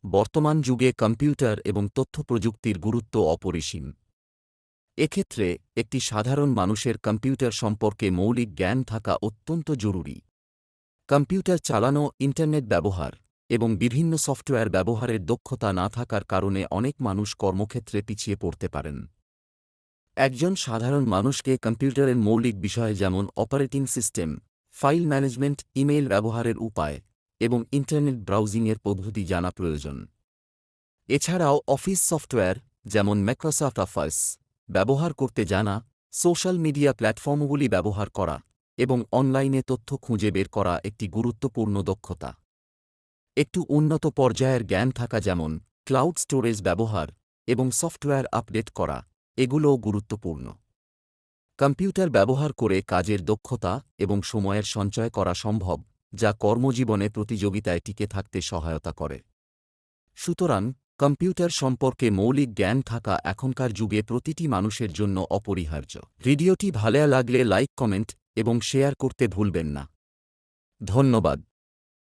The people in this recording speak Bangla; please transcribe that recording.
বর্তমান যুগে কম্পিউটার এবং তথ্য প্রযুক্তির গুরুত্ব অপরিসীম। এক্ষেত্রে একটি সাধারণ মানুষের কম্পিউটার সম্পর্কে মৌলিক জ্ঞান থাকা অত্যন্ত জরুরি। কম্পিউটার চালানো, ইন্টারনেট ব্যবহার এবং বিভিন্ন সফটওয়্যার ব্যবহারের দক্ষতা না থাকার কারণে অনেক মানুষ কর্মক্ষেত্রে পিছিয়ে পড়তে পারেন। একজন সাধারণ মানুষকে কম্পিউটারের মৌলিক বিষয় যেমন operating system, file management, email ব্যবহারের উপায় এবং ইন্টারনেট ব্রাউজিংয়ের পদ্ধতি জানা প্রয়োজন। এছাড়াও অফিস সফটওয়্যার যেমন মাইক্রোসফট অফিস ব্যবহার করতে জানা, সোশ্যাল মিডিয়া প্ল্যাটফর্মগুলি ব্যবহার করা এবং অনলাইনে তথ্য খুঁজে বের করা একটি গুরুত্বপূর্ণ দক্ষতা। একটু উন্নত পর্যায়ের জ্ঞান থাকা যেমন ক্লাউড স্টোরেজ ব্যবহার এবং সফটওয়্যার আপডেট করা, এগুলোও গুরুত্বপূর্ণ। কম্পিউটার ব্যবহার করে কাজের দক্ষতা এবং সময়ের সঞ্চয় করা সম্ভব, যা কর্মজীবনে প্রতিযোগিতায় টিকে থাকতে সহায়তা করে। সুতরাং কম্পিউটার সম্পর্কে মৌলিক জ্ঞান থাকা এখনকার যুগে প্রতিটি মানুষের জন্য অপরিহার্য। ভিডিওটি ভালো লাগলে লাইক, কমেন্ট এবং শেয়ার করতে ভুলবেন না। ধন্যবাদ।